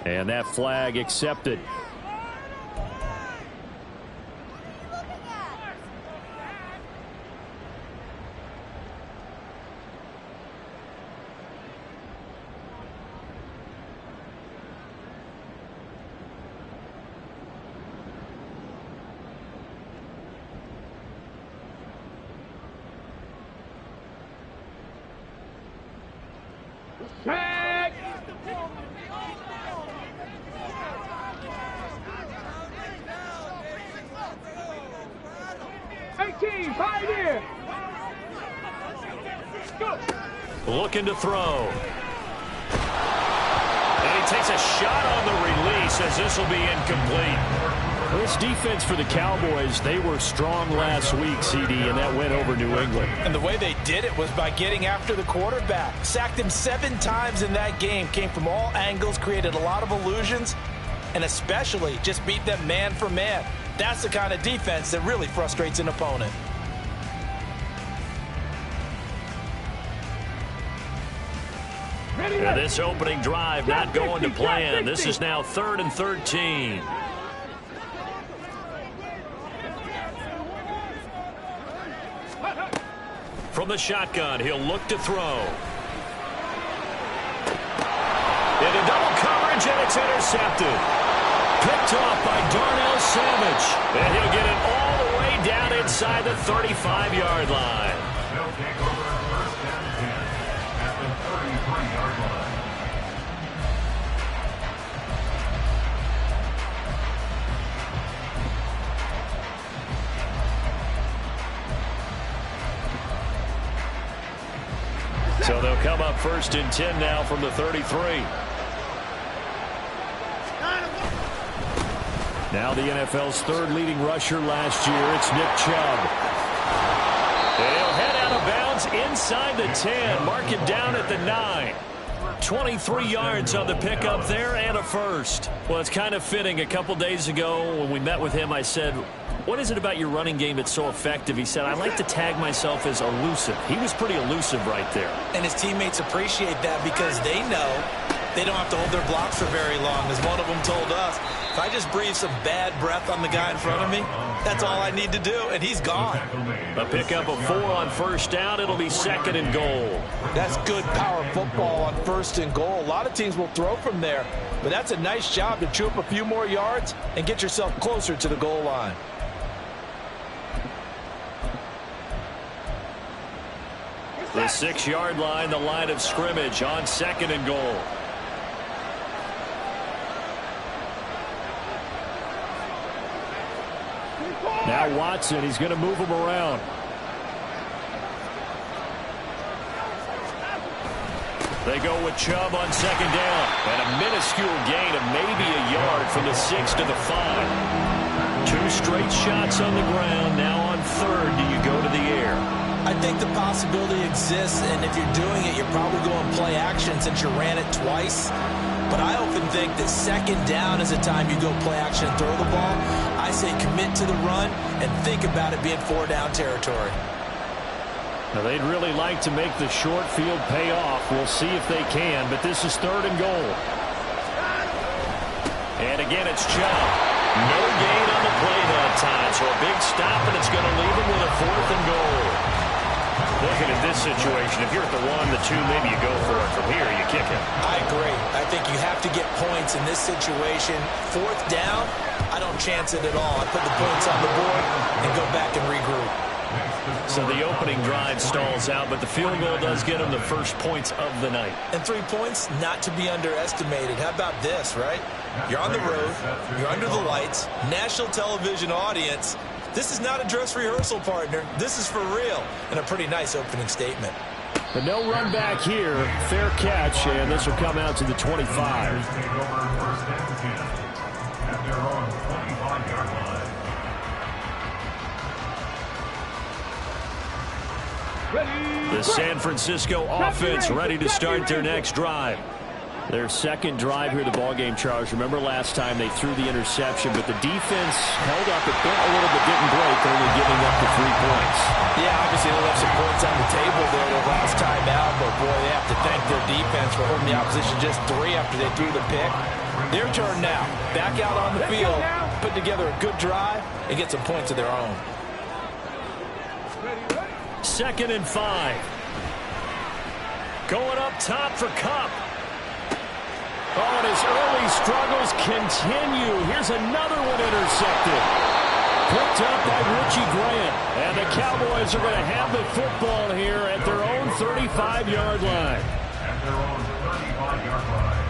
And that flag accepted. Tag! 18, Pioneer! Go! Looking to throw. And he takes a shot on the release as this will be incomplete. This defense for the Cowboys, they were strong last week, CD, and that went over New England. And the way they did it was by getting after the quarterback. Sacked him 7 times in that game. Came from all angles, created a lot of illusions, and especially just beat them man for man. That's the kind of defense that really frustrates an opponent. Now this opening drive not going to plan. This is now 3rd and 13. From the shotgun, he'll look to throw. Into double coverage, and it's intercepted. Picked off by Darnell Savage. And he'll get it all the way down inside the 35-yard line. They'll take over first and 10 at the 33-yard line. So they'll come up 1st and 10 now from the 33. Now the NFL's 3rd leading rusher last year. It's Nick Chubb. And he'll head out of bounds inside the 10. Mark him down at the 9. 23 yards on the pickup there and a first. Well, it's kind of fitting. A couple days ago when we met with him, I said, what is it about your running game that's so effective? He said, I like to tag myself as elusive. He was pretty elusive right there. And his teammates appreciate that because they know they don't have to hold their blocks for very long. As one of them told us, if I just breathe some bad breath on the guy in front of me, that's all I need to do, and he's gone. A pickup of 4 on first down. It'll be 2nd and goal. That's good power football on 1st and goal. A lot of teams will throw from there, but that's a nice job to chew up a few more yards and get yourself closer to the goal line. The 6-yard line, the line of scrimmage on 2nd and goal. Now Watson, he's going to move him around. They go with Chubb on 2nd down. And a minuscule gain of maybe a yard from the 6 to the 5. 2 straight shots on the ground. Now on 3rd, do you go to the air? I think the possibility exists, and if you're doing it, you're probably going play action since you ran it twice. But I often think that 2nd down is a time you go play action and throw the ball. I say commit to the run and think about it being 4-down territory. Now they'd really like to make the short field pay off. We'll see if they can, but this is 3rd and goal. And again, it's Chubb. No gain on the play that time, so a big stop, and it's going to leave him with a 4th and goal. Looking at this situation, if you're at the 1, the 2, maybe you go for it. From here, you kick it. I agree. I think you have to get points in this situation. 4th down, I don't chance it at all. I put the points on the board and go back and regroup. So the opening drive stalls out, but the field goal does get them the first points of the night. And 3 points, not to be underestimated. How about this, right? You're on the road. You're under the lights. National television audience. This is not a dress rehearsal, partner. This is for real. And a pretty nice opening statement. But no run back here. Fair catch, and this will come out to the 25. Take over 1st and 10 at their own 25-yard line. The San Francisco offense ready to start their next drive. Their second drive here, the ballgame, Charles. Remember last time they threw the interception, but the defense held up a bit, a little bit, didn't break, only giving up the 3 points. Yeah, obviously they left some points on the table there the last time out, but boy, they have to thank their defense for holding the opposition just 3 after they threw the pick. Their turn now. Back out on the field, put together a good drive, and get some points of their own. 2nd and 5. Going up top for Kupp. Oh, and his early struggles continue. Here's another one intercepted. Picked up by Richie Grant. And the Cowboys are going to have the football here at their own 35-yard line. At their own 35-yard line.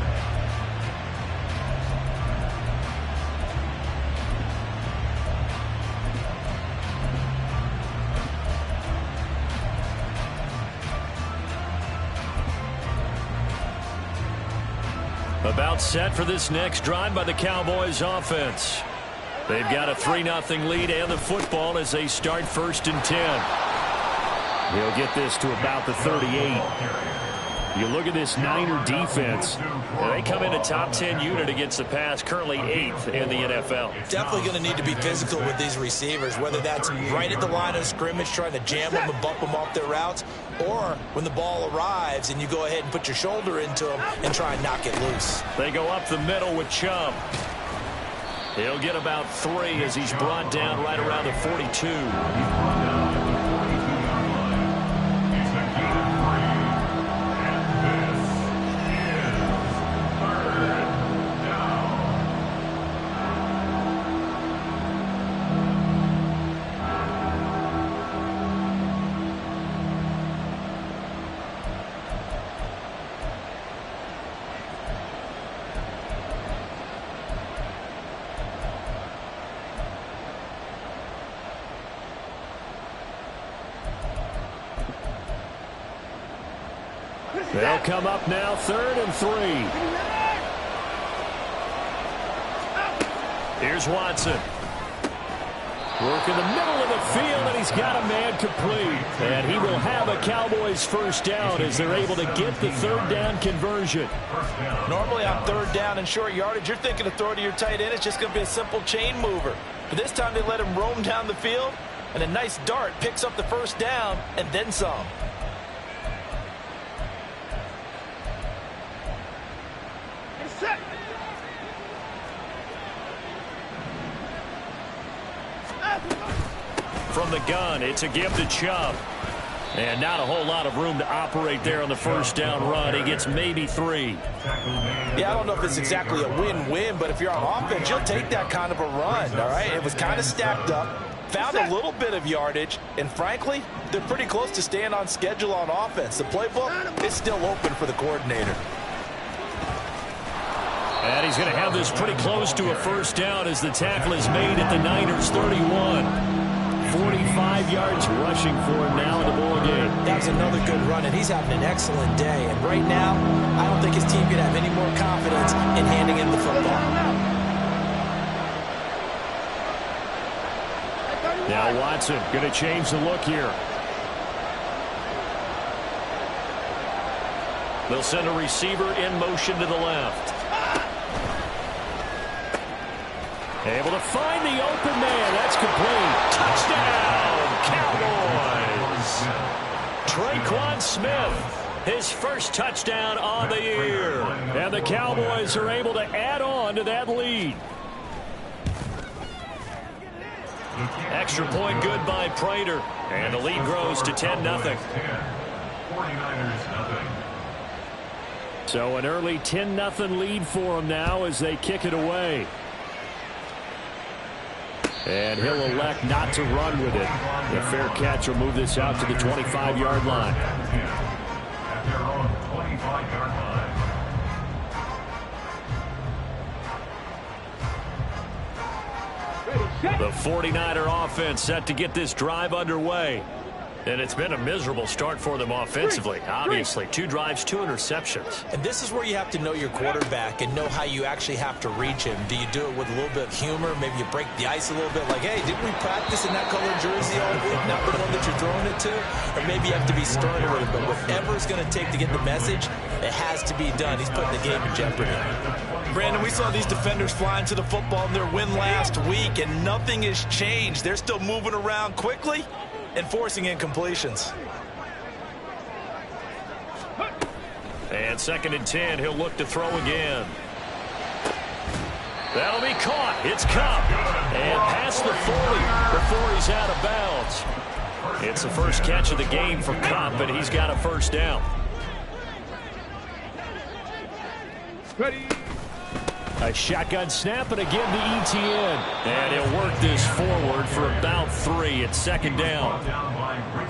About set for this next drive by the Cowboys offense. They've got a 3-0 lead and the football as they start 1st and 10. He'll get this to about the 38. You look at this Niner defense. They come in a top 10 unit against the pass, currently 8th in the NFL. Definitely going to need to be physical with these receivers, whether that's right at the line of scrimmage trying to jam them and bump them off their routes, or when the ball arrives and you go ahead and put your shoulder into them and try and knock it loose. They go up the middle with Chubb. He'll get about 3 as he's brought down right around the 42. They'll come up now, 3rd and 3. Here's Watson. Work in the middle of the field, and he's got a man complete. And he will have a Cowboys 1st down as they're able to get the 3rd down conversion. Normally on 3rd down and short yardage, you're thinking of throw to your tight end. It's just going to be a simple chain mover. But this time they let him roam down the field, and a nice dart picks up the 1st down and then some. From the gun, it's a give to Chubb. And not a whole lot of room to operate there on the 1st down run. He gets maybe 3. Yeah, I don't know if it's exactly a win-win, but if you're on offense, you'll take that kind of a run, all right? It was kind of stacked up, found a little bit of yardage, and frankly, they're pretty close to staying on schedule on offense. The playbook is still open for the coordinator. And he's going to have this pretty close to a 1st down as the tackle is made at the Niners' 31. 45 yards rushing for him now in the ball game. That's another good run, and he's having an excellent day. And right now, I don't think his team could have any more confidence in handing him the football. Now Watson going to change the look here. They'll send a receiver in motion to the left. Able to find the open man. That's complete. Touchdown, Cowboys. Tre'Quan Smith, his 1st touchdown on the year. And the Cowboys are able to add on to that lead. Extra point good by Prater. And the lead grows to 10-0. 49ers nothing. So an early 10-0 lead for them now as they kick it away. And he'll elect not to run with it. The fair catch will move this out to the 25-yard line. At their own 25-yard line. The 49er offense set to get this drive underway. And it's been a miserable start for them offensively. Obviously, 2 drives, 2 interceptions. And this is where you have to know your quarterback and know how you actually have to reach him. Do you do it with a little bit of humor? Maybe you break the ice a little bit like, hey, didn't we practice in that color jersey all week, not the one that you're throwing it to? Or maybe you have to be stern with him. But whatever it's going to take to get the message, it has to be done. He's putting the game in jeopardy. Brandon, we saw these defenders flying to the football in their win last week, and nothing has changed. They're still moving around quickly and forcing incompletions. And 2nd and 10, he'll look to throw again. That'll be caught. It's Kupp. And past the 40 before he's out of bounds. It's the first catch of the game for Kupp, and he's got a first down. Ready. A shotgun snap, and again to Etienne. And he'll work this forward for about 3 at 2nd down.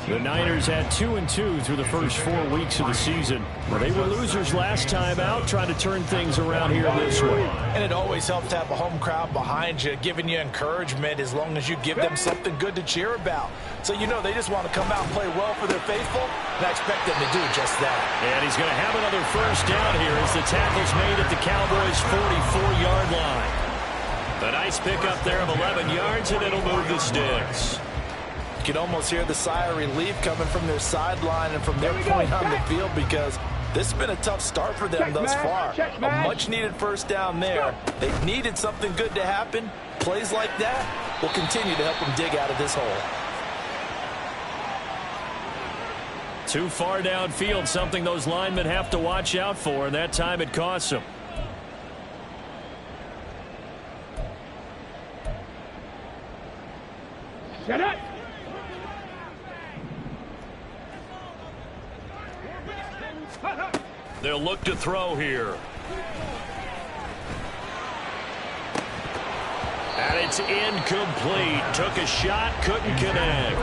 The Niners had 2-2 through the first 4 weeks of the season. They were losers last time out, trying to turn things around here this way. And it always helps to have a home crowd behind you, giving you encouragement as long as you give them something good to cheer about. So you know they just want to come out and play well for their faithful, and I expect them to do just that. And he's going to have another first down here as the tackle's made at the Cowboys' 44-yard line. A nice pickup there of 11 yards, and it'll move the sticks. You can almost hear the sigh of relief coming from their sideline and from their point on the field, because this has been a tough start for them thus far. A much-needed first down there. They've needed something good to happen. Plays like that will continue to help them dig out of this hole. Too far downfield, something those linemen have to watch out for, and that time it costs them. Shut up. They'll look to throw here. And it's incomplete. Took a shot, couldn't connect.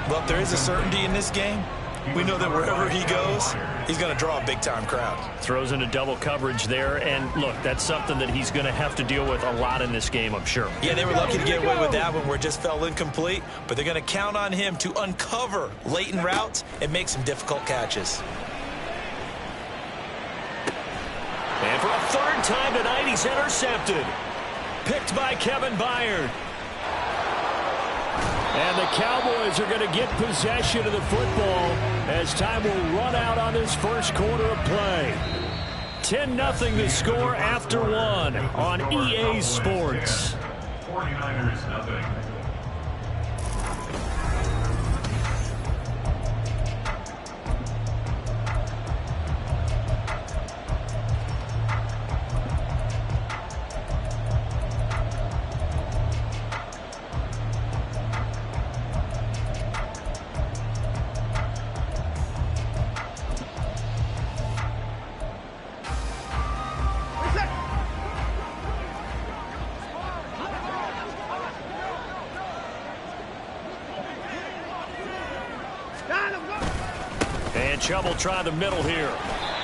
Well, if there is a certainty in this game, we know that wherever he goes, he's going to draw a big-time crowd. Throws into double coverage there, and look, that's something that he's going to have to deal with a lot in this game, I'm sure. Yeah, they were lucky to get away with that one where it just fell incomplete, but they're going to count on him to uncover late in routes and make some difficult catches. And for a 3rd time tonight, he's intercepted. Picked by Kevin Byard. And the Cowboys are going to get possession of the football as time will run out on this first quarter of play. 10-0 the score after 1 on EA Sports. 49ers nothing. And Chubb will try the middle here.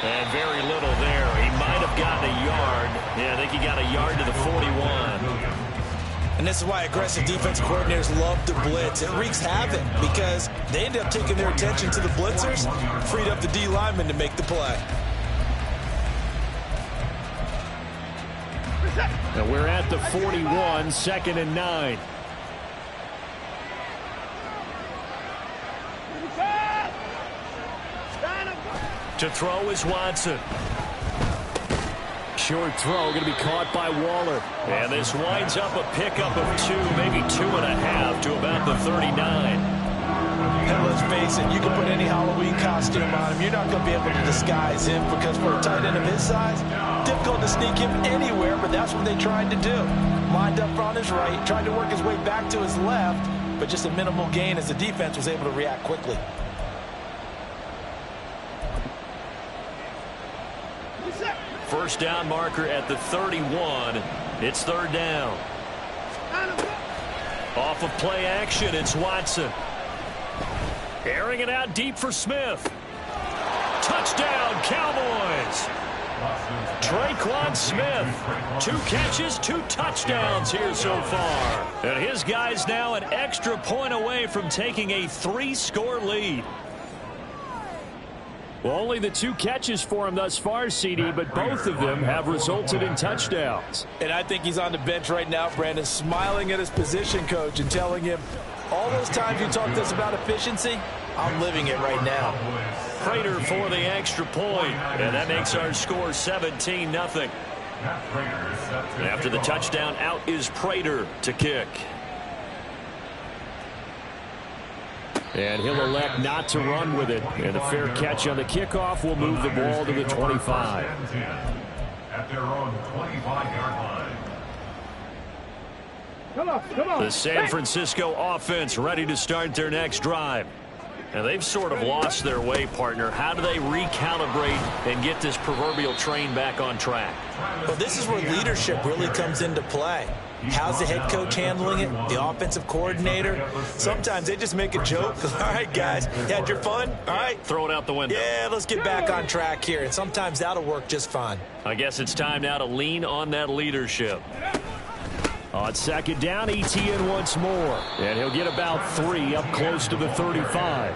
And very little there. He might have gotten a yard. Yeah, I think he got a yard to the 41. And this is why aggressive defense coordinators love to blitz. It wreaks havoc because they end up taking their attention to the blitzers, freed up the D lineman to make the play. And we're at the 41, 2nd and 9. To throw is Watson. Short throw going to be caught by Waller. And this winds up a pickup of 2, maybe 2.5 to about the 39. And let's face it, you can put any Halloween costume on him. You're not going to be able to disguise him because for a tight end of his size, difficult to sneak him anywhere, but that's what they tried to do. Lined up on his right, tried to work his way back to his left, but just a minimal gain as the defense was able to react quickly. First down marker at the 31. It's 3rd down. Off of play action, it's Watson. Airing it out deep for Smith. Touchdown, Cowboys. Tre'Quan Smith, 2 catches, 2 touchdowns here so far. And his guys now an extra point away from taking a 3-score lead. Well, only the 2 catches for him thus far, CD, but both of them have resulted in touchdowns. And I think he's on the bench right now, Brandon, smiling at his position coach and telling him, all those times you talked to us about efficiency, I'm living it right now. Prater for the extra point, and that makes our score 17-0. After the touchdown, out is Prater to kick. And he'll elect not to run with it. And a fair catch on the kickoff will move the ball to the 25. At their own 25-yard line. Come on. The San Francisco offense ready to start their next drive. And they've sort of lost their way, partner. How do they recalibrate and get this proverbial train back on track? Well, this is where leadership really comes into play. How's the head coach handling it? The offensive coordinator? Sometimes they just make a joke. All right, guys, you had your fun? All right. Throw it out the window. Yeah, let's get back on track here. And sometimes that'll work just fine. I guess it's time now to lean on that leadership. On second down, Etienne once more. And he'll get about 3 up close to the 35.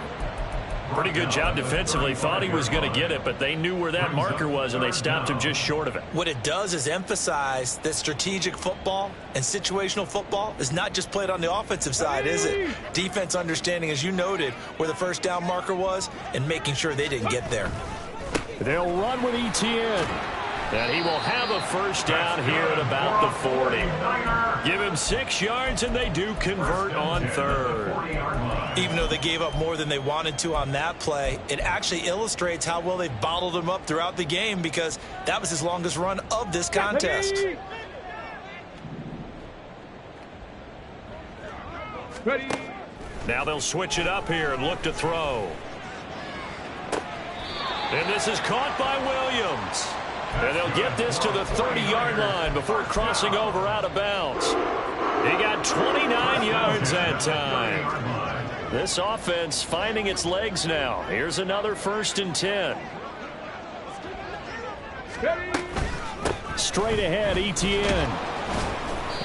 Pretty good job defensively. Thought he was going to get it, but they knew where that marker was, and they stopped him just short of it. What it does is emphasize that strategic football and situational football is not just played on the offensive side, is it? Defense understanding, as you noted, where the first down marker was and making sure they didn't get there. They'll run with Etienne. And he will have a first down here at about the 40. Give him 6 yards, and they do convert on third. Even though they gave up more than they wanted to on that play, it actually illustrates how well they've bottled him up throughout the game because that was his longest run of this contest. Ready. Now they'll switch it up here and look to throw. And this is caught by Williams. And they'll get this to the 30-yard line before crossing over out of bounds. He got 29 yards that time. This offense finding its legs now. Here's another 1st and 10. Straight ahead, Etienne.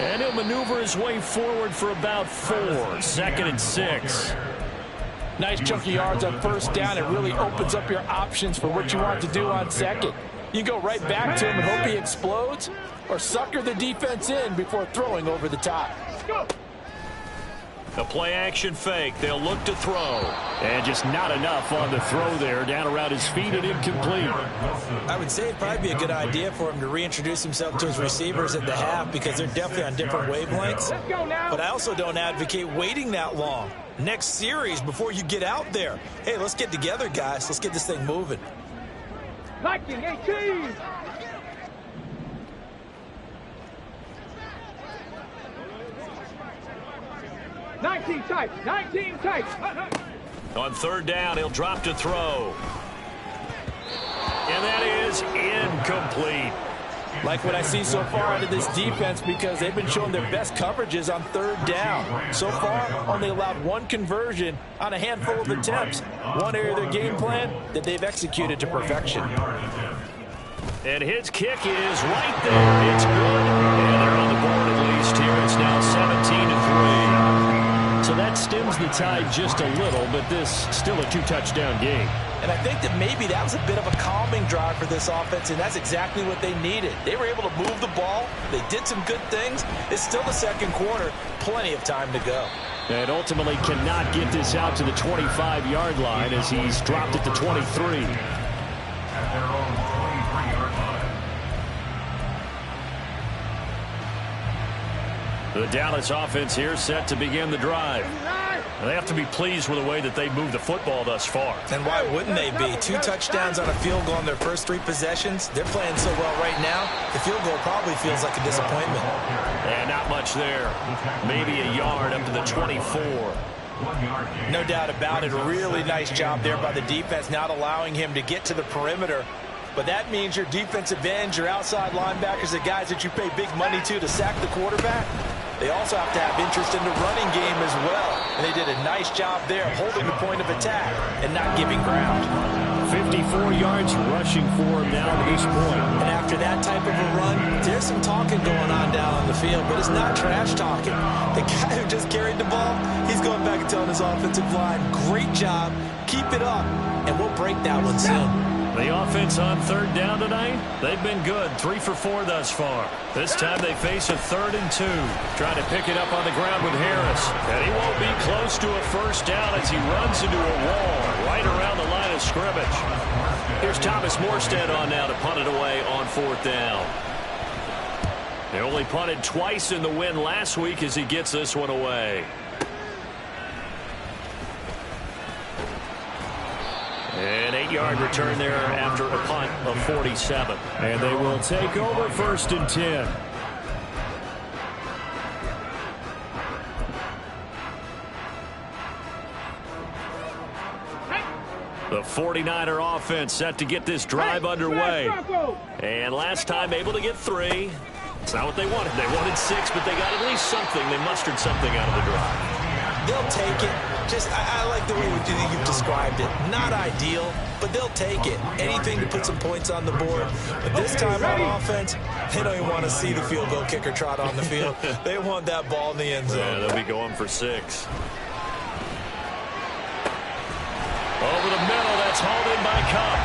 And he'll maneuver his way forward for about 4. 2nd and 6. Nice chunky yards on first down. It really opens up your options for what you want to do on second. You go right back to him and hope he explodes, or sucker the defense in before throwing over the top. The play action fake. They'll look to throw. And just not enough on the throw there. Down around his feet and incomplete. I would say it'd probably be a good idea for him to reintroduce himself to his receivers at the half because they're definitely on different wavelengths. But I also don't advocate waiting that long. Next series before you get out there. Hey, let's get together, guys. Let's get this thing moving. Viking 18. Nineteen tight. On third down, he'll drop to throw. And that is incomplete. Like what I see so far out of this defense because they've been showing their best coverages on third down. So far, only allowed 1 conversion on a handful of attempts. One area of their game plan that they've executed to perfection. And his kick is right there. It's good. And they're on the board at least here. It's now 17-3. So that stems the tide just a little, but this still a 2-touchdown game. And I think that maybe that was a bit of a calming drive for this offense, and that's exactly what they needed. They were able to move the ball. They did some good things. It's still the second quarter. Plenty of time to go. And ultimately cannot get this out to the 25-yard line as he's dropped at the 23. At their own 23-yard line. The Dallas offense here set to begin the drive. They have to be pleased with the way that they moved the football thus far. And why wouldn't they be? 2 touchdowns on a field goal in their first 3 possessions. They're playing so well right now, the field goal probably feels like a disappointment. And not much there. Maybe a yard up to the 24. No doubt about it. A really nice job there by the defense, not allowing him to get to the perimeter. But that means your defensive ends, your outside linebackers, the guys that you pay big money to sack the quarterback, they also have to have interest in the running game as well. And they did a nice job there holding the point of attack and not giving ground. 54 yards rushing for him now to this point. And after that type of a run, there's some talking going on down on the field, but it's not trash talking. The guy who just carried the ball, he's going back and telling his offensive line, great job, keep it up, and we'll break that one soon. The offense on third down tonight, they've been good. 3 for 4 thus far. This time they face a 3rd and 2. Trying to pick it up on the ground with Harris. And he won't be close to a first down as he runs into a wall right around the line of scrimmage. Here's Thomas Morstead on now to punt it away on 4th down. They only punted twice in the win last week as he gets this one away. An 8-yard return there after a punt of 47. And they will take over 1st and 10. The 49er offense set to get this drive underway. And last time able to get 3. It's not what they wanted. They wanted 6, but they got at least something. They mustered something out of the drive. They'll take it. I like the way you've described it. Not ideal, but they'll take it. Anything to put some points on the board. But this time on offense, they don't even want to see the field goal kicker trot on the field. They want that ball in the end zone. Yeah, they'll be going for 6. Over the middle, that's hauled in by Kupp.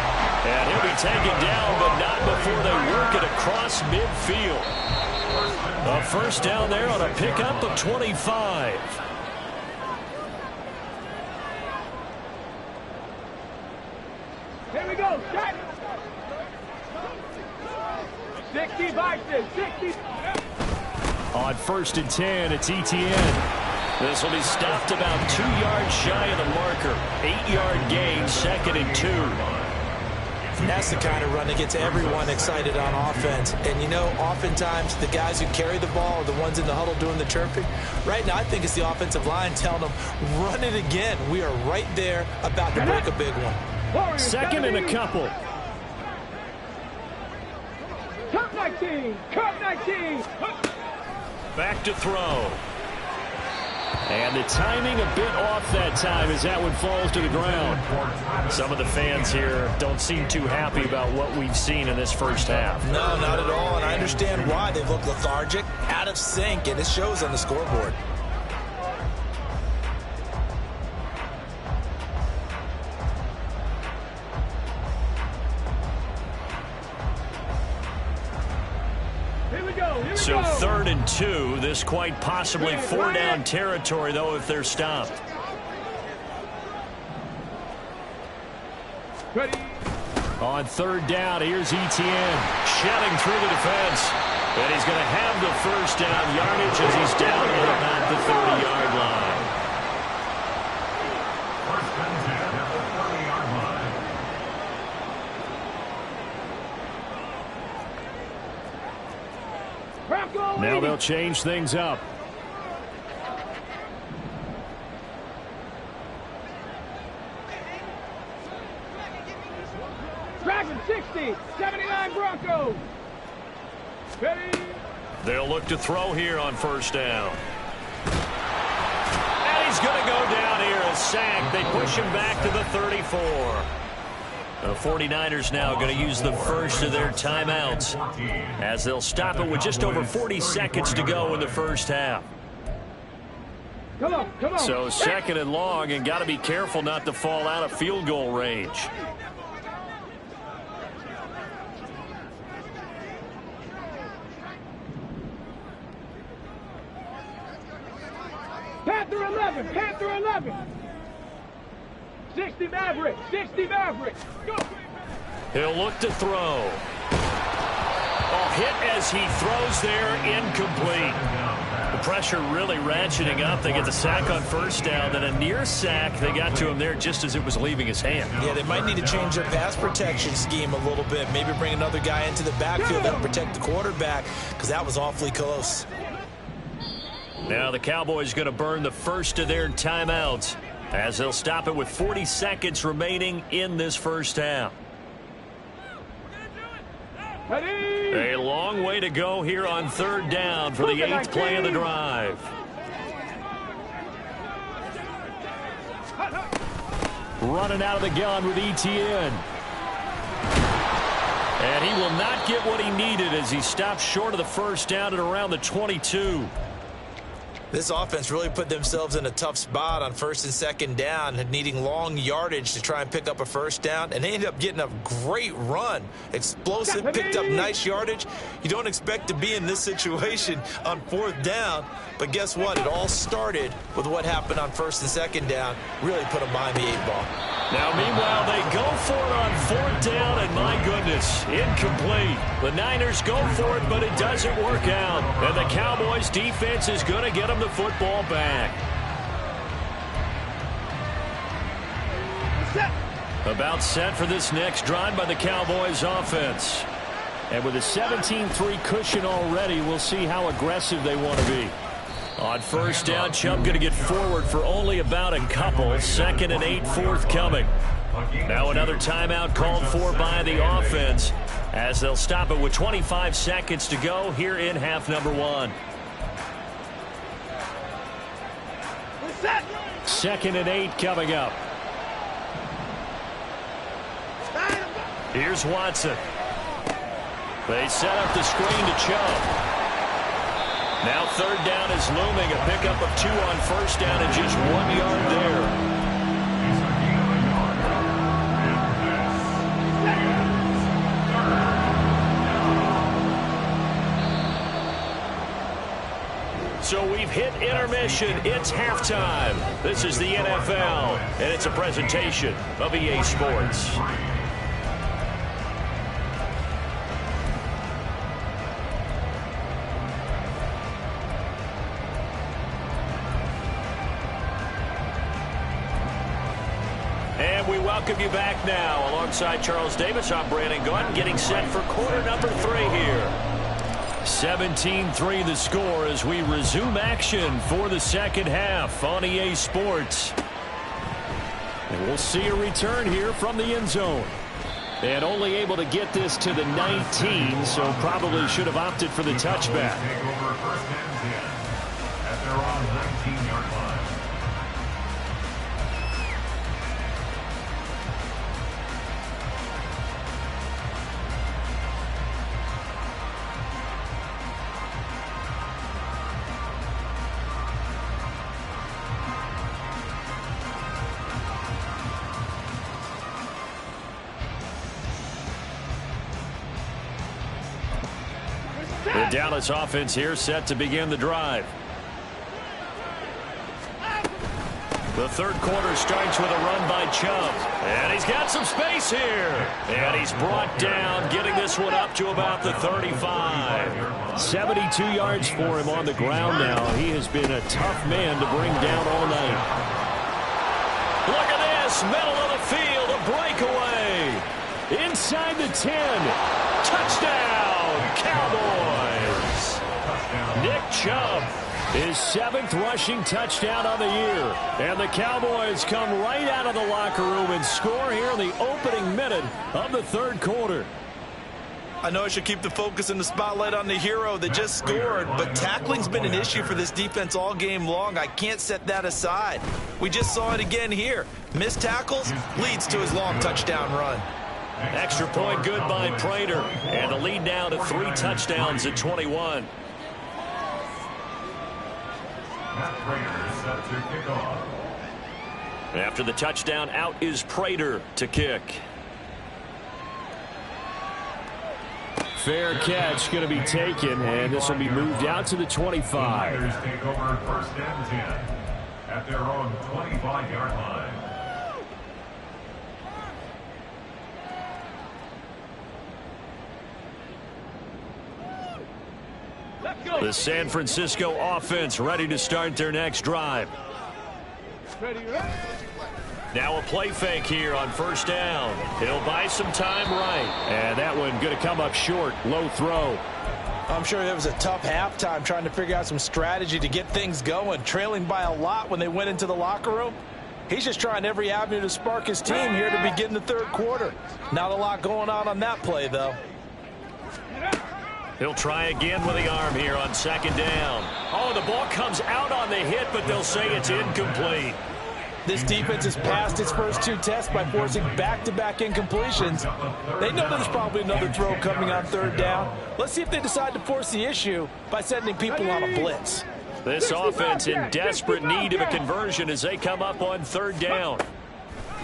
And he'll be taken down, but not before they work it across midfield. A first down there on a pickup of 25. Here we go, set. 60 boxes, 60. On 1st and 10, it's ETN. This will be stopped about 2 yards shy of the marker. 8-yard gain, 2nd and 2. That's the kind of run that gets everyone excited on offense. And, you know, oftentimes the guys who carry the ball are the ones in the huddle doing the chirping. Right now, I think it's the offensive line telling them, run it again. We are right there about to break a big one. 2nd and a couple. Cup 19, Cup 19. Back to throw. And the timing a bit off that time as that one falls to the ground. Some of the fans here don't seem too happy about what we've seen in this first half. No, not at all, and I understand why. They've looked lethargic, out of sync, and it shows on the scoreboard. So 3rd and 2, this quite possibly 4-down territory, though, if they're stopped. Ready. On 3rd down, here's ETN shedding through the defense. And he's going to have the first down yardage as he's down at about the 30-yard line. First and 10 at the 30-yard line. Now they'll change things up. Dragon 60, 79 Broncos. Ready. They'll look to throw here on 1st down. And he's going to go down here, a sack. They push him back to the 34. The 49ers now going to use the first of their timeouts as they'll stop it with just over 40 seconds to go in the first half. Come on, come on. So 2nd and long, and got to be careful not to fall out of field goal range. Panther 11, Panther 11. 60 Maverick, 60 Maverick. Go. He'll look to throw. A hit as he throws there, incomplete. The pressure really ratcheting up. They get the sack on 1st down, then a near sack. They got to him there just as it was leaving his hand. Yeah, they might need to change their pass protection scheme a little bit. Maybe bring another guy into the backfield that will protect the quarterback, because that was awfully close. Now the Cowboys going to burn the first of their timeouts as they'll stop it with 40 seconds remaining in this first half. A long way to go here on 3rd down for the 8th play of the drive. running out of the gun with Etienne. And he will not get what he needed as he stops short of the first down at around the 22. This offense really put themselves in a tough spot on first and second down, needing long yardage to try and pick up a first down, and they ended up getting a great run. Explosive, picked up nice yardage. You don't expect to be in this situation on fourth down, but guess what? It all started with what happened on first and second down. Really put them behind the 8-ball. Now, meanwhile, they go for it on fourth down, and my goodness, incomplete. The Niners go for it, but it doesn't work out. And the Cowboys' defense is going to get them the football back. About set for this next drive by the Cowboys' offense. And with a 17-3 cushion already, we'll see how aggressive they want to be. On first down, Chubb going to get forward for only about a couple. 2nd and 8 forthcoming. Now another timeout called for by the offense as they'll stop it with 25 seconds to go here in half number 1. 2nd and 8 coming up. Here's Watson. They set up the screen to Chubb. Now third down is looming. A pickup of 2 on first down and just 1 yard there. So we've hit intermission. It's halftime. This is the NFL, and it's a presentation of EA Sports. And we welcome you back now. Alongside Charles Davis, I'm Brandon Gaudin, getting set for quarter number 3 here. 17-3 the score as we resume action for the second half on EA Sports. And we'll see a return here from the end zone. And only able to get this to the 19, so probably should have opted for the touchback. Take over first and 10 at their own 19-yard line. The Dallas offense here set to begin the drive. The third quarter starts with a run by Chubb. And he's got some space here. And he's brought down, getting this one up to about the 35. 72 yards for him on the ground now. He has been a tough man to bring down all night. Look at this, middle of the field, a breakaway. Inside the 10. Touchdown, Cowboys. Nick Chubb, his 7th rushing touchdown of the year. And the Cowboys come right out of the locker room and score here in the opening minute of the third quarter. I know I should keep the focus and the spotlight on the hero that just scored, but tackling's been an issue for this defense all game long. I can't set that aside. We just saw it again here. Missed tackles leads to his long touchdown run. Extra point good by Prater. And the lead now to 3 touchdowns at 21. Matt Prater set to kick off. After the touchdown, out is Prater to kick. Fair catch going to be taken, and this will be moved out to the 25. Niners take over first and 10 at their own 25-yard line. The San Francisco offense ready to start their next drive. Now a play fake here on first down. He'll buy some time right. And that one going to come up short. Low throw. I'm sure it was a tough halftime trying to figure out some strategy to get things going. Trailing by a lot when they went into the locker room. He's just trying every avenue to spark his team here to begin the third quarter. Not a lot going on that play, though. He'll try again with the arm here on second down. Oh, the ball comes out on the hit, but they'll say it's incomplete. This defense has passed its first 2 tests by forcing back-to-back incompletions. They know there's probably another throw coming on 3rd down. Let's see if they decide to force the issue by sending people on a blitz. This offense in desperate need of a conversion as they come up on 3rd down.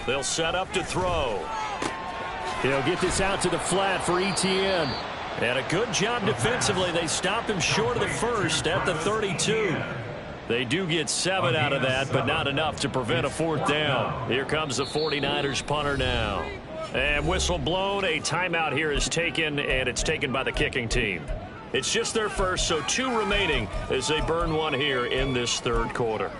They'll set up to throw. He'll get this out to the flat for Etienne. And a good job defensively. They stop him short of the first at the 32. They do get 7 out of that, but not enough to prevent a 4th down. Here comes the 49ers punter now. And whistle blown. A timeout here is taken, and it's taken by the kicking team. It's just their first, so 2 remaining as they burn 1 here in this 3rd quarter.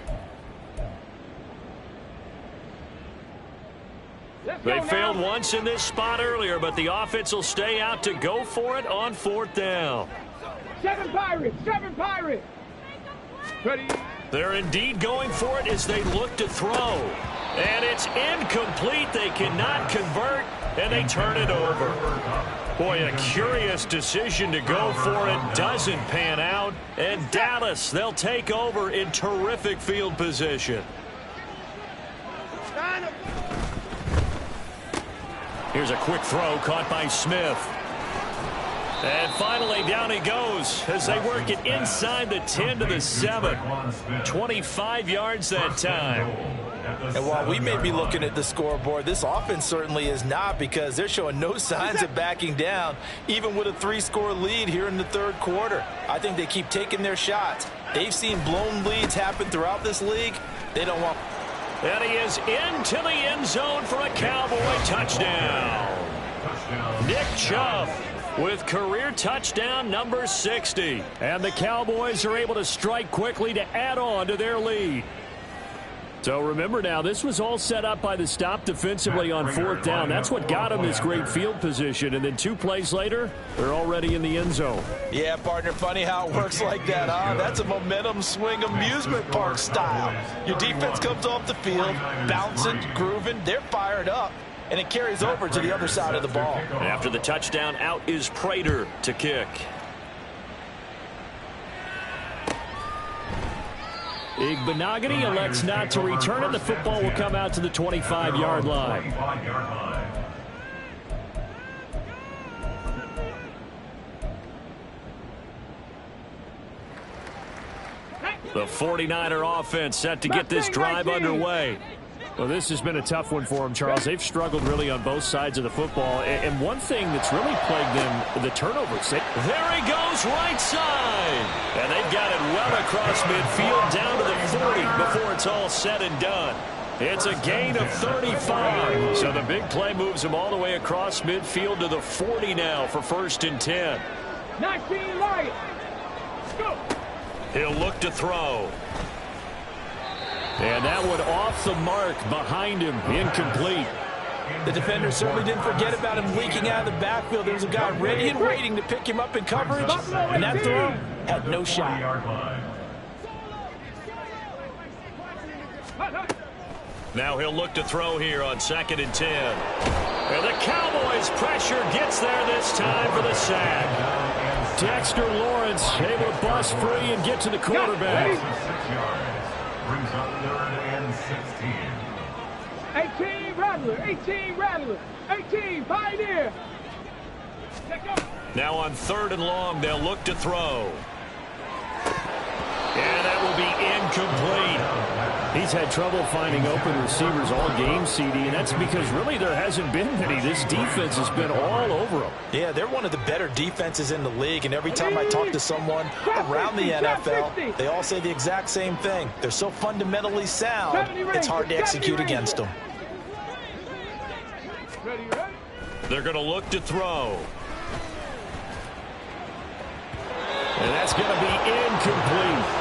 They failed once in this spot earlier, but the offense will stay out to go for it on 4th down. 7 Pirates! 7 Pirates! Ready? They're indeed going for it as they look to throw. And it's incomplete. They cannot convert, and they turn it over. Boy, a curious decision to go for it. Doesn't pan out. And Dallas, they'll take over in terrific field position. Here's a quick throw caught by Smith. And finally, down he goes as they work it inside the 10 to the 7. 25 yards that time. And while we may be looking at the scoreboard, this offense certainly is not, because they're showing no signs of backing down, even with a 3-score lead here in the 3rd quarter. I think they keep taking their shots. They've seen blown leads happen throughout this league. They don't want... And he is into the end zone for a Cowboy touchdown. Nick Chubb with career touchdown number 60. And the Cowboys are able to strike quickly to add on to their lead. So remember now, this was all set up by the stop defensively on 4th down. That's what got them this great field position. And then 2 plays later, they're already in the end zone. Yeah, partner, funny how it works like that, huh? That's a momentum swing amusement park style. Your defense comes off the field, bouncing, grooving, they're fired up, and it carries over to the other side of the ball. After the touchdown, out is Prater to kick. Igbenogany elects not to return it. The football will come out to the 25-yard line. The 49er offense set to get this drive underway. Well, this has been a tough one for them, Charles. They've struggled really on both sides of the football. And one thing that's really plagued them, the turnovers. There he goes, right side. And they've got it well across midfield down to the 40 before it's all said and done. It's a gain of 35. So the big play moves them all the way across midfield to the 40 now for 1st and 10. 19 Lions. Go. He'll look to throw. And that one off the mark behind him, incomplete. The defender certainly didn't forget about him leaking out of the backfield. There was a guy ready and waiting to pick him up in coverage, and that throw had no shot. Now he'll look to throw here on 2nd and 10. And the Cowboys' pressure gets there this time for the sack. Dexter Lawrence able to bust free and get to the quarterback. Brings up 3rd and 16. 18 Rattler. 18 Rattler. 18 Pioneer. Now on 3rd and long, they'll look to throw. And that will be incomplete. He's had trouble finding open receivers all game, CD, and that's because really there hasn't been many. This defense has been all over them. Yeah, they're one of the better defenses in the league, and every time I talk to someone around the NFL, they all say the exact same thing. They're so fundamentally sound, it's hard to execute against them. They're going to look to throw. And that's going to be incomplete.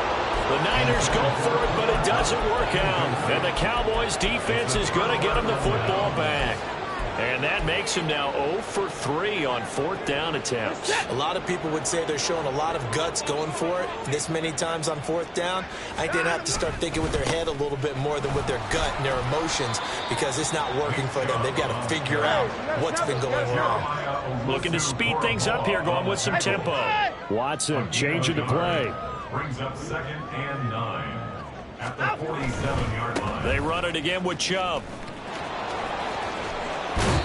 The Niners go for it, but it doesn't work out. And the Cowboys' defense is going to get them the football back. And that makes him now 0 for 3 on 4th down attempts. A lot of people would say they're showing a lot of guts going for it this many times on 4th down. I think they'd have to start thinking with their head a little bit more than with their gut and their emotions, because it's not working for them. They've got to figure out what's been going wrong. Looking to speed things up here, going with some tempo. Watson changing the play. Brings up 2nd and 9. at the 47-yard line. They run it again with Chubb.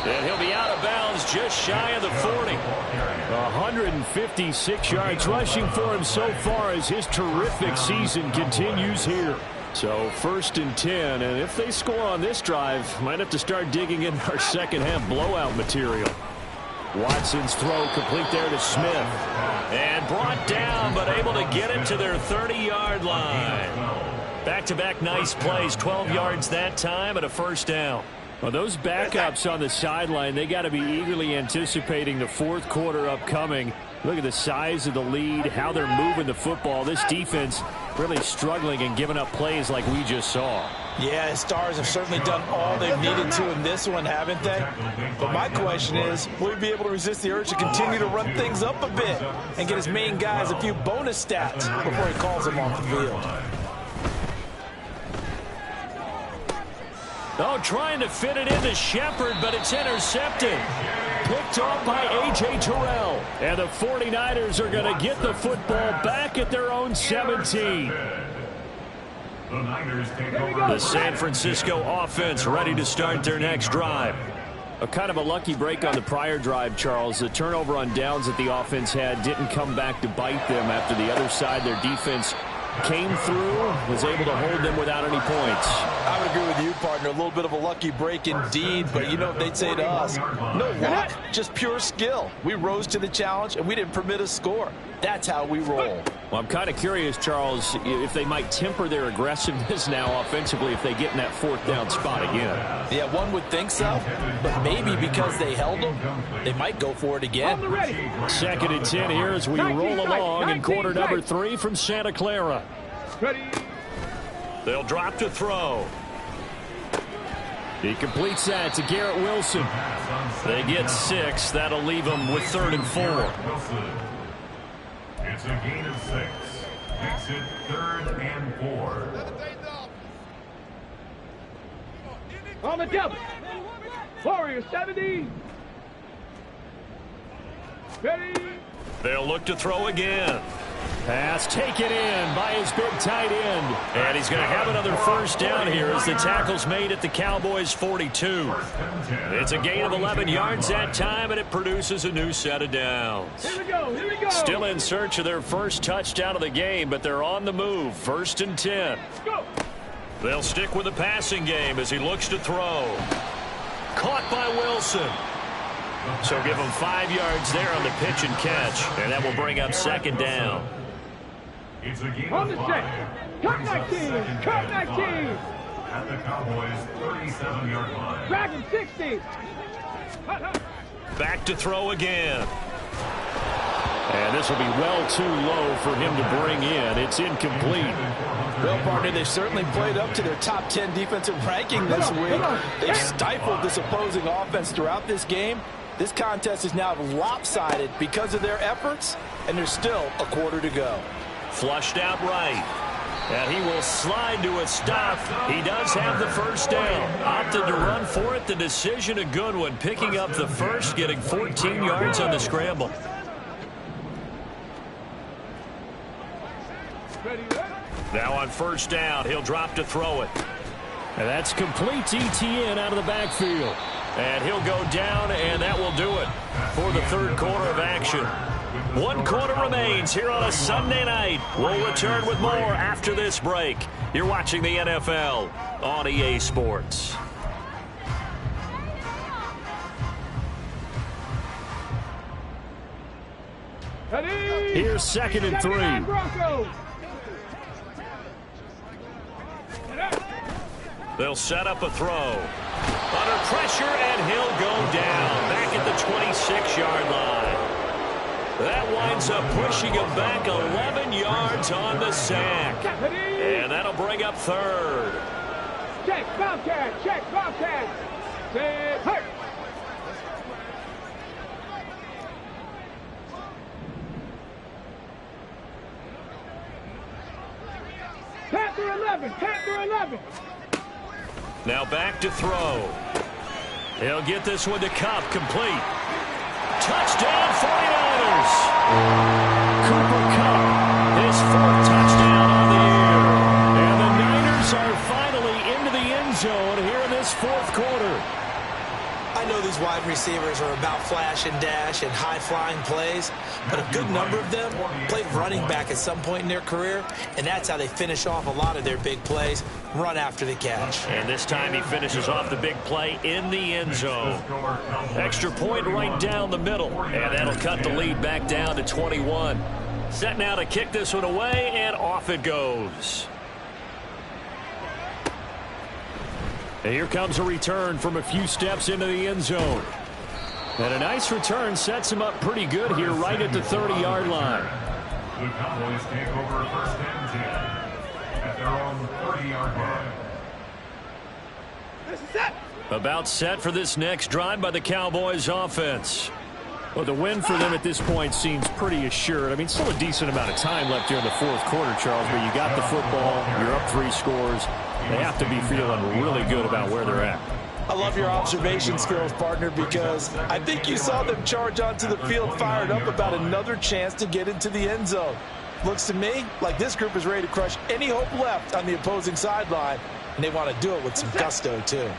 And he'll be out of bounds just shy of the 40. 156 yards rushing for him so far as his terrific season continues here. So 1st and 10, and if they score on this drive, might have to start digging in our second half blowout material. Watson's throw complete there to Smith. And brought down, but able to get it to their 30-yard line. Back-to-back nice plays, 12 yards that time and a first down. Well, those backups on the sideline, they got to be eagerly anticipating the fourth quarter upcoming. Look at the size of the lead, how they're moving the football. This defense really struggling and giving up plays like we just saw. Yeah, his Stars have certainly done all they've needed to in this one, haven't they? But my question is, will he be able to resist the urge to continue to run things up a bit and get his main guys a few bonus stats before he calls them off the field? Oh, trying to fit it into Shepard, but it's intercepted. Picked off by A.J. Terrell. And the 49ers are going to get the football back at their own 17. The Niners take over. The San Francisco offense ready to start their next drive. A kind of a lucky break on the prior drive, Charles. The turnover on downs that the offense had didn't come back to bite them after the other side. Their defense came through, was able to hold them without any points. I would agree with you, partner. A little bit of a lucky break indeed, but you know what they'd say to us? No luck, just pure skill. We rose to the challenge, and we didn't permit a score. That's how we roll. Well, I'm kind of curious, Charles, if they might temper their aggressiveness now offensively if they get in that fourth down spot again. Yeah, one would think so, but maybe because they held them, they might go for it again. 2nd and 10 here as we roll along in quarter number 3 from Santa Clara. Ready. They'll drop to throw. He completes that to Garrett Wilson. They get 6. That'll leave them with 3rd and 4. Wilson. It's a gain of 6. Makes it 3rd and 4. On the double. Warriors 70. Ready. They'll look to throw again. Pass taken in by his big tight end. And he's going to have another first down here as the tackle's made at the Cowboys' 42. It's a gain of 11 yards that time, and it produces a new set of downs. Here we go. Here we go. Still in search of their first touchdown of the game, but they're on the move. 1st and 10. Go. They'll stick with the passing game as he looks to throw. Caught by Wilson. So give him 5 yards there on the pitch and catch, and that will bring up 2nd down. It's a gain On of the 5. set. Cut 19. Cut 19. At the Cowboys' 37-yard line. Dragon 60. Back to throw again. And this will be well too low for him to bring in. It's incomplete. Well, partner, they've certainly played up to their top 10 defensive ranking this week. They've stifled this opposing offense throughout this game. This contest is now lopsided because of their efforts, and there's still a quarter to go. Flushed out right. And he will slide to a stop. He does have the first down. Opted to run for it. The decision a good one. Picking up the first, getting 14 yards on the scramble. Now on first down, he'll drop to throw it. And that's complete to Etienne out of the backfield. And he'll go down, and that will do it for the 3rd quarter of action. 1 quarter remains here on a Sunday night. We'll return with more after this break. You're watching the NFL on EA Sports. Ready. Here's 2nd and 3. Broncos. They'll set up a throw. Under pressure, and he'll go down back at the 26-yard line. That winds up pushing him back 11 yards on the sack. And that'll bring up 3rd. Check, Bobcat. Check, Bobcat. Set, hurt. Panther 11. Panther 11. Now back to throw. He'll get this one to Kupp, complete. Touchdown, 49ers! Cooper Kupp, his 4th touchdown on the year. And the Niners wide receivers are about flash and dash and high-flying plays, but a good number of them played running back at some point in their career, and that's how they finish off a lot of their big plays, run after the catch. And this time he finishes off the big play in the end zone. Extra point right down the middle, and that'll cut the lead back down to 21. Set now to kick this one away, and off it goes. And here comes a return from a few steps into the end zone. And a nice return sets him up pretty good here right at the 30-yard line. The Cowboys take over first and 10 at their own 30-yard line. About set for this next drive by the Cowboys offense. Well, the win for them at this point seems pretty assured. I mean, still a decent amount of time left here in the fourth quarter, Charles, but you got the football, you're up 3 scores. They have to be feeling really good about where they're at. I love your observation skills, partner, because I think you saw them charge onto the field fired up about another chance to get into the end zone. Looks to me like this group is ready to crush any hope left on the opposing sideline, and they want to do it with some gusto, too.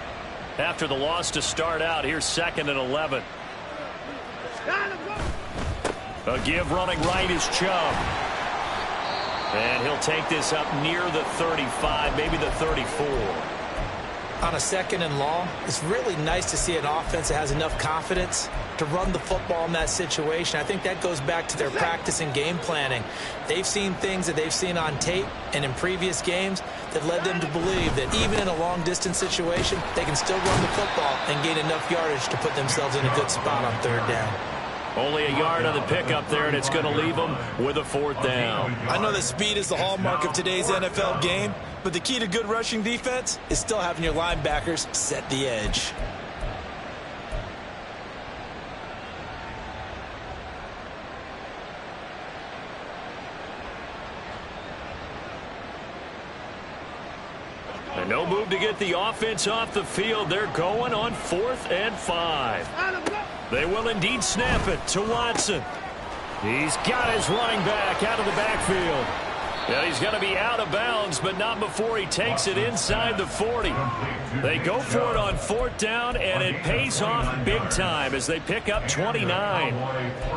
After the loss to start out, here's 2nd and 11. A give running right is Chubb. And he'll take this up near the 35, maybe the 34. On a 2nd and long, it's really nice to see an offense that has enough confidence to run the football in that situation. I think that goes back to their practice and game planning. They've seen things that they've seen on tape and in previous games that led them to believe that even in a long-distance situation, they can still run the football and gain enough yardage to put themselves in a good spot on 3rd down. Only a yard on the pickup there, and it's going to leave them with a 4th down. I know that speed is the hallmark of today's NFL game, but the key to good rushing defense is still having your linebackers set the edge. And no move to get the offense off the field. They're going on 4th and 5. They will indeed snap it to Watson. He's got his running back out of the backfield. Yeah, he's going to be out of bounds, but not before he takes it inside the 40. They go for it on 4th down, and it pays off big time as they pick up 29.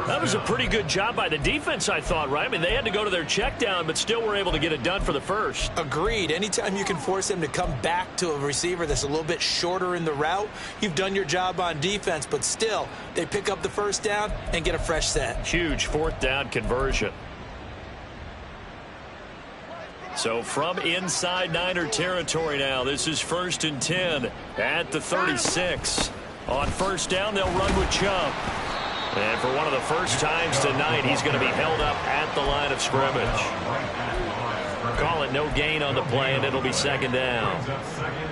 That was a pretty good job by the defense, I thought, right? I mean, they had to go to their check down, but still were able to get it done for the first. Agreed. Anytime you can force them to come back to a receiver that's a little bit shorter in the route, you've done your job on defense, but still, they pick up the 1st down and get a fresh set. Huge 4th down conversion. So from inside Niner territory now, this is 1st and 10 at the 36. On 1st down, they'll run with Chubb. And for one of the first times tonight, he's going to be held up at the line of scrimmage. Call it no gain on the play, and it'll be 2nd down.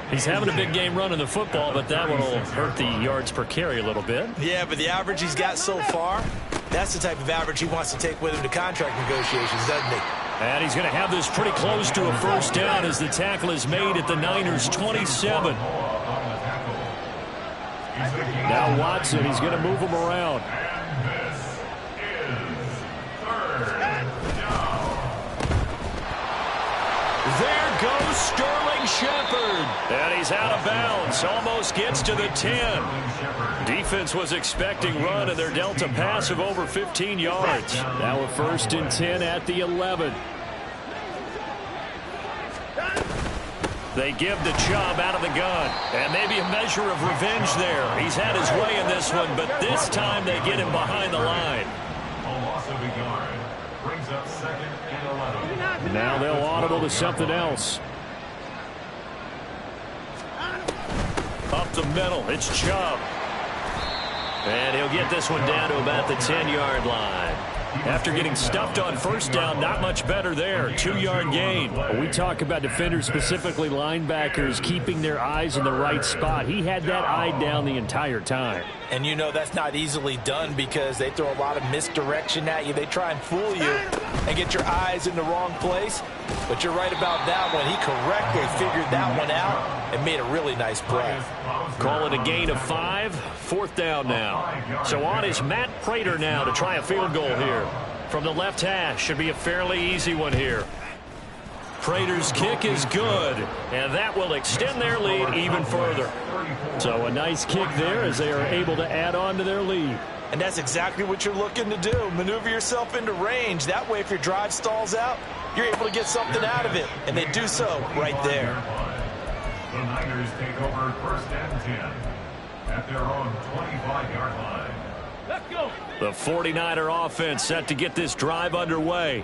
He's having a big game running the football, but that one will hurt the yards per carry a little bit. Yeah, but the average he's got so far, that's the type of average he wants to take with him to contract negotiations, doesn't he? And he's going to have this pretty close to a 1st down as the tackle is made at the Niners' 27. Now Watson, he's going to move him around. There goes Sterling Shepard. And he's out of bounds. Almost gets to the 10. Defense was expecting run, and they're dealt a pass of over 15 yards. Now a 1st and 10 at the 11. They give the Chubb out of the gun. And maybe a measure of revenge there. He's had his way in this one, but this time they get him behind the line. A loss of a yard brings up 2nd and 11. Now they'll audible to something else. Up the middle, it's Chubb. And he'll get this one down to about the 10-yard line. After getting stuffed on 1st down, not much better there. 2-yard gain. We talk about defenders, specifically linebackers, keeping their eyes in the right spot. He had that eye down the entire time. And you know that's not easily done because they throw a lot of misdirection at you. They try and fool you and get your eyes in the wrong place. But you're right about that one. He correctly figured that one out and made a really nice play. Call it a gain of 5. 4th down now. So on is Matt Prater now to try a field goal here. From the left hash, should be a fairly easy one here. Prater's kick is good, and that will extend their lead even further. So a nice kick there as they are able to add on to their lead. And that's exactly what you're looking to do. Maneuver yourself into range. That way, if your drive stalls out, you're able to get something out of it. And they do so right there. The Niners take over 1st and 10 at their own 25-yard line. Let's go. The 49er offense set to get this drive underway.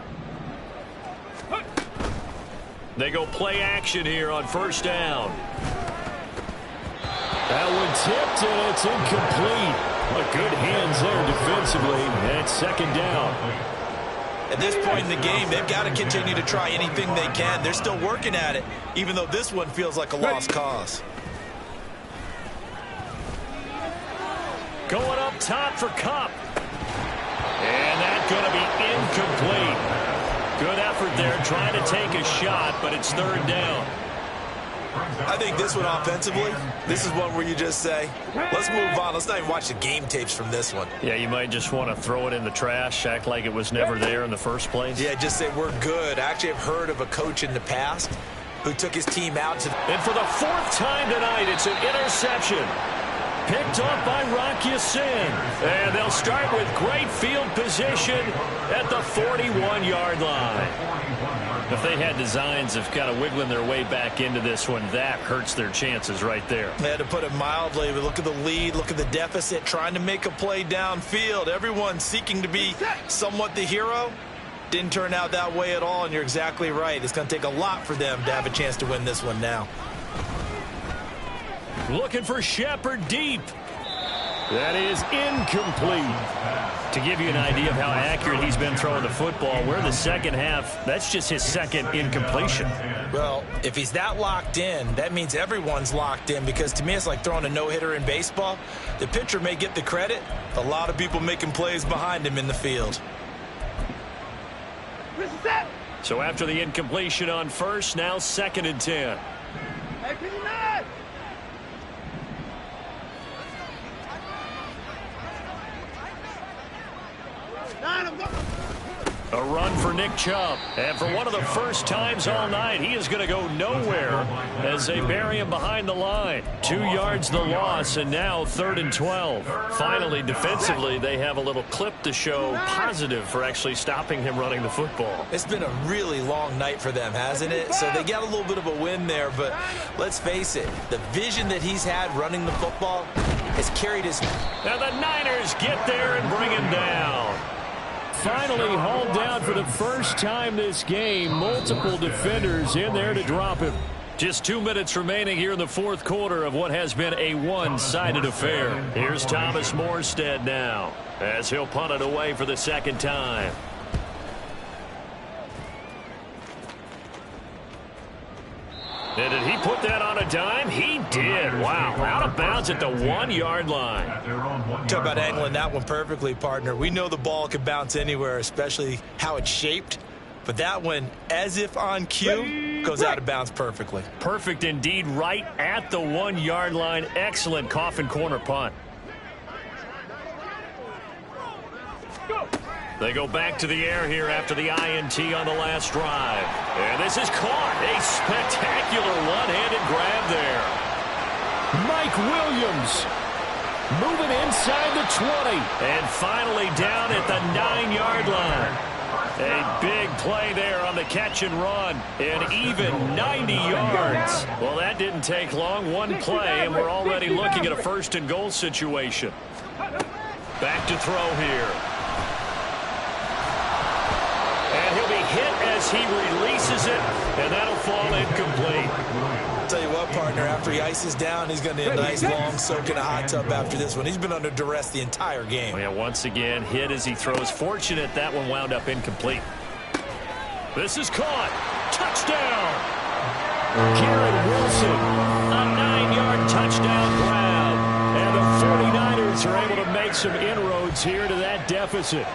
They go play action here on 1st down. That one tipped, and it's incomplete. But good hands there defensively, and it's 2nd down. At this point in the game, they've got to continue to try anything they can. They're still working at it, even though this one feels like a lost cause. Going up top for Kupp. And that's going to be incomplete. Good effort there trying to take a shot, but it's 3rd down. I think this one offensively, this is one where you just say, let's move on. Let's not even watch the game tapes from this one. Yeah, you might just want to throw it in the trash, act like it was never there in the first place. Yeah, just say we're good. I actually have heard of a coach in the past who took his team out to... And for the 4th time tonight, it's an interception. Picked off by Rock Ya-Sin. And they'll start with great field position at the 41-yard line. If they had designs of kind of wiggling their way back into this one, that hurts their chances right there. They had to put it mildly, but look at the lead, look at the deficit, trying to make a play downfield. Everyone seeking to be somewhat the hero. Didn't turn out that way at all, and you're exactly right. It's going to take a lot for them to have a chance to win this one now. Looking for Shepard deep. That is incomplete. To give you an idea of how accurate he's been throwing the football, we're in the 2nd half. That's just his 2nd incompletion. Well, if he's that locked in, that means everyone's locked in, because to me it's like throwing a no-hitter in baseball. The pitcher may get the credit. A lot of people making plays behind him in the field. So after the incompletion on 1st, now 2nd and 10. Hey, can you not? A run for Nick Chubb. And for one of the first times all night, he is going to go nowhere as they bury him behind the line. 2 yards the loss, and now 3rd and 12. Finally, defensively, they have a little clip to show positive for actually stopping him running the football. It's been a really long night for them, hasn't it? So they got a little bit of a win there, but let's face it, the vision that he's had running the football has carried his... Now the Niners get there and bring him down. Finally hauled down for the first time this game. Multiple defenders in there to drop him. Just 2 minutes remaining here in the 4th quarter of what has been a one-sided affair. Here's Thomas Morstead now as he'll punt it away for the 2nd time. And did he put that on a dime? He did. Wow. Out of bounds at the 1-yard line. Talk about angling that one perfectly, partner. We know the ball can bounce anywhere, especially how it's shaped. But that one, as if on cue, goes out of bounds perfectly. Perfect indeed, right at the 1-yard line. Excellent coffin corner punt. They go back to the air here after the INT on the last drive. And this is caught. A spectacular one-handed grab there. Mike Williams moving inside the 20. And finally down at the 9-yard line. A big play there on the catch and run. And even 90 yards. Well, that didn't take long. One play, and we're already looking at a 1st and goal situation. Back to throw here. And he'll be hit as he releases it, and that'll fall incomplete. I'll tell you what, partner, after he ices down, he's going to need a nice long soak in a hot tub after this one. He's been under duress the entire game. Yeah, once again, hit as he throws. Fortunate that one wound up incomplete. This is caught. Touchdown. Garrett Wilson, A 9-yard touchdown grab. and the 49ers are able to make some inroads here to that deficit.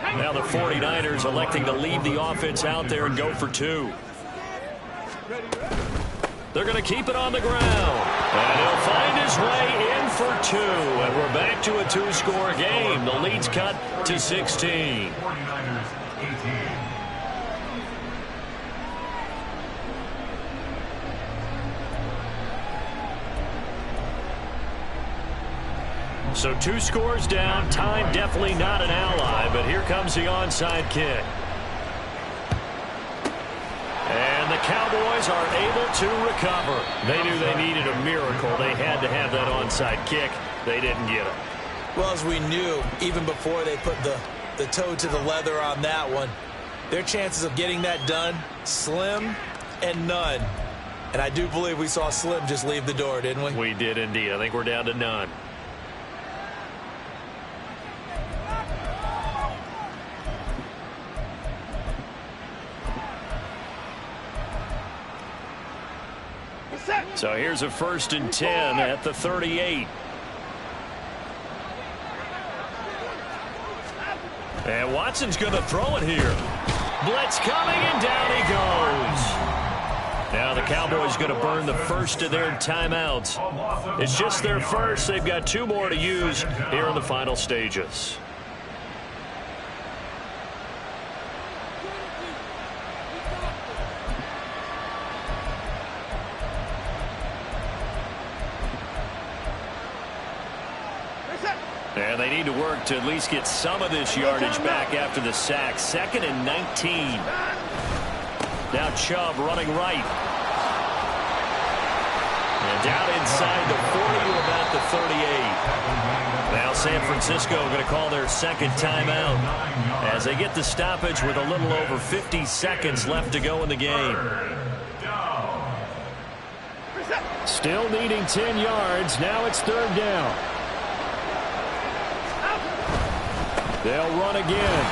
Now the 49ers electing to leave the offense out there and go for 2. They're going to keep it on the ground. And he'll find his his way in for two, and we're back to a two-score game. The lead's cut to 16. 49ers 18. So 2 scores down. Time definitely not an ally, but here comes the onside kick. And the Cowboys are able to recover. They knew they needed a miracle. They had to have that onside kick. They didn't get it. Well, as we knew, even before they put the toe to the leather on that one, their chances of getting that done, slim and none. And I do believe we saw Slim just leave the door, didn't we? We did indeed. I think we're down to none. So here's a 1st and 10 at the 38. And Watson's going to throw it here. Blitz coming, and down he goes. Now the Cowboys going to burn the first of their timeouts. It's just their first. They've got 2 more to use here in the final stages. And they need to work to at least get some of this yardage back after the sack. 2nd and 19. Now Chubb running right. And down inside the 40 to about the 38. Now San Francisco going to call their 2nd timeout as they get the stoppage with a little over 50 seconds left to go in the game. Still needing 10 yards. Now it's 3rd down. They'll run again.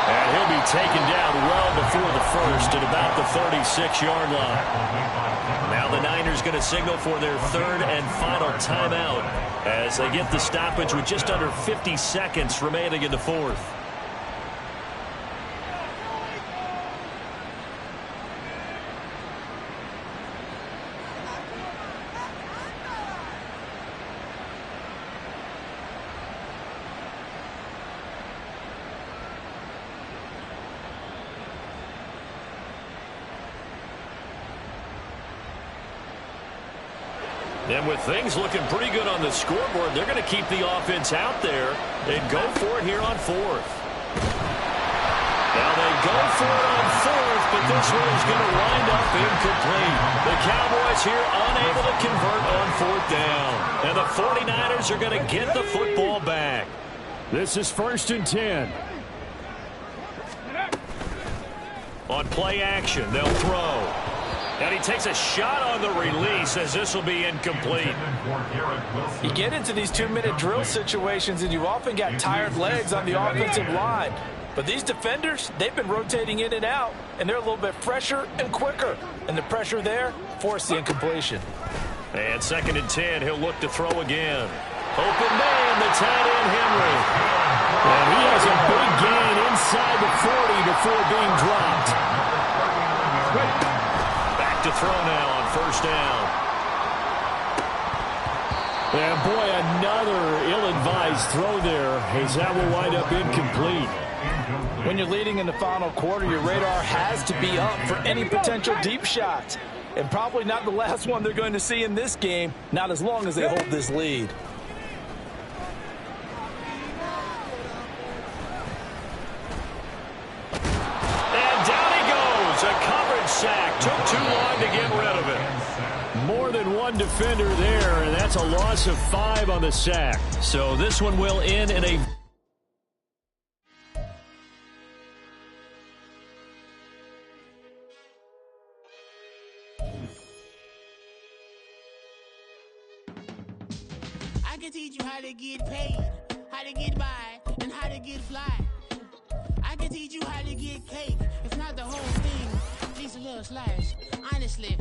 And he'll be taken down well before the first at about the 36-yard line. Now the Niners going to signal for their 3rd and final timeout as they get the stoppage with just under 50 seconds remaining in the 4th. And with things looking pretty good on the scoreboard, they're going to keep the offense out there and go for it here on 4th. Now they go for it on 4th, but this one is going to wind up incomplete. The Cowboys here unable to convert on 4th down. And the 49ers are going to get the football back. This is 1st and 10. On play action, they'll throw. And he takes a shot on the release as this will be incomplete. You get into these 2-minute drill situations and you often got tired legs on the offensive line. But these defenders, they've been rotating in and out, and they're a little bit fresher and quicker. And the pressure there forced the incompletion. And 2nd and 10, he'll look to throw again. Open man, the tight end Henry. And he has a big gain inside the 40 before being dropped. To throw now on 1st down. And boy, another ill-advised throw there as that will wind up incomplete. When you're leading in the final quarter, your radar has to be up for any potential deep shots. And probably not the last one they're going to see in this game, not as long as they hold this lead. Sack. Took too long to get rid of it. More than one defender there, and that's a loss of 5 on the sack. So this one will end in a... I can teach you how to get paid, how to get by, and how to get fly. I can teach you how to get cake. It's not the whole thing. Just a little slice. Honestly,